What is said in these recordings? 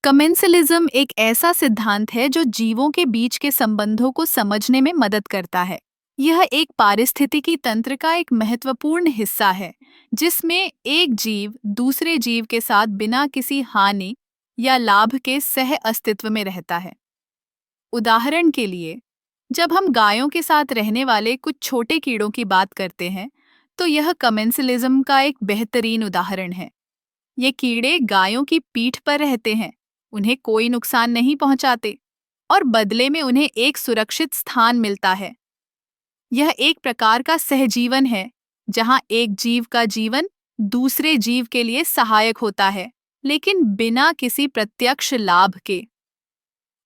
Commensalism एक ऐसा सिद्धांत है जो जीवों के बीच के संबंधों को समझने में मदद करता है। यह एक पारिस्थितिकी तंत्र का एक महत्वपूर्ण हिस्सा है, जिसमें एक जीव दूसरे जीव के साथ बिना किसी हानि या लाभ के सह अस्तित्व में रहता है। उदाहरण के लिए, जब हम गायों के साथ रहने वाले कुछ छोटे कीड़ों की बात करते हैं, तो यह कमेंसलिज्म का एक बेहतरीन उदाहरण है। ये कीड़े गायों की पीठ पर रहते हैं, उन्हें कोई नुकसान नहीं पहुंचाते और बदले में उन्हें एक सुरक्षित स्थान मिलता है। यह एक प्रकार का सहजीवन है, जहां एक जीव का जीवन दूसरे जीव के लिए सहायक होता है, लेकिन बिना किसी प्रत्यक्ष लाभ के।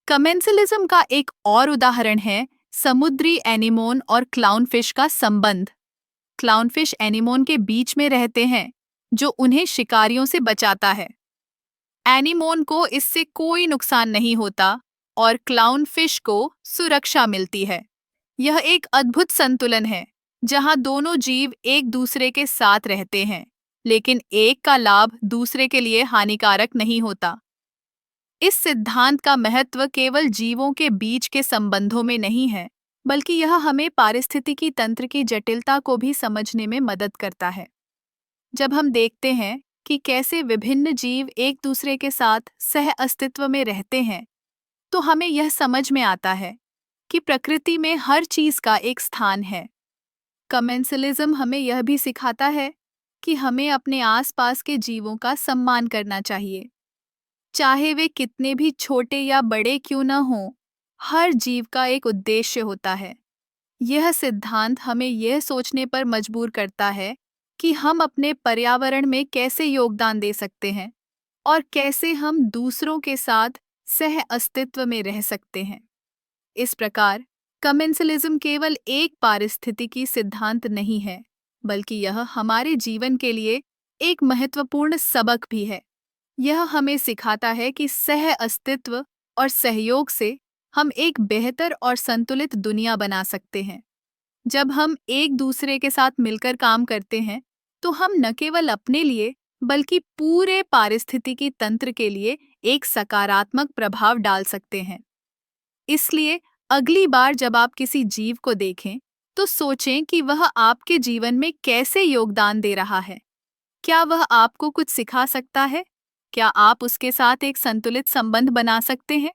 कमेंसलिज्म का एक और उदाहरण है समुद्री एनीमोन और क्लाउनफिश का संबंध। क्लाउनफिश एनीमोन के बीच में रहते हैं, जो उन्हें शिकारियों से बचाता है। एनीमोन को इससे कोई नुकसान नहीं होता और क्लाउनफिश को सुरक्षा मिलती है। यह एक अद्भुत संतुलन है, जहां दोनों जीव एक दूसरे के साथ रहते हैं, लेकिन एक का लाभ दूसरे के लिए हानिकारक नहीं होता। इस सिद्धांत का महत्व केवल जीवों के बीच के संबंधों में नहीं है, बल्कि यह हमें पारिस्थितिकी तंत्र की जटिलता को भी समझने में मदद करता है। जब हम देखते हैं कि कैसे विभिन्न जीव एक दूसरे के साथ सह अस्तित्व में रहते हैं, तो हमें यह समझ में आता है कि प्रकृति में हर चीज का एक स्थान है। कमेंसलिज्म हमें यह भी सिखाता है कि हमें अपने आसपास के जीवों का सम्मान करना चाहिए, चाहे वे कितने भी छोटे या बड़े क्यों न हों। हर जीव का एक उद्देश्य होता है। यह सिद्धांत हमें यह सोचने पर मजबूर करता है कि हम अपने पर्यावरण में कैसे योगदान दे सकते हैं और कैसे हम दूसरों के साथ सह अस्तित्व में रह सकते हैं। इस प्रकार कमेंसलिज्म केवल एक पारिस्थितिकी सिद्धांत नहीं है, बल्कि यह हमारे जीवन के लिए एक महत्वपूर्ण सबक भी है। यह हमें सिखाता है कि सह अस्तित्व और सहयोग से हम एक बेहतर और संतुलित दुनिया बना सकते हैं। जब हम एक दूसरे के साथ मिलकर काम करते हैं, तो हम न केवल अपने लिए बल्कि पूरे पारिस्थितिकी तंत्र के लिए एक सकारात्मक प्रभाव डाल सकते हैं। इसलिए अगली बार जब आप किसी जीव को देखें, तो सोचें कि वह आपके जीवन में कैसे योगदान दे रहा है। क्या वह आपको कुछ सिखा सकता है? क्या आप उसके साथ एक संतुलित संबंध बना सकते हैं?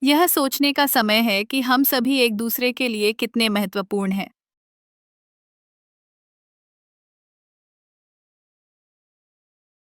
यह सोचने का समय है कि हम सभी एक दूसरे के लिए कितने महत्वपूर्ण हैं।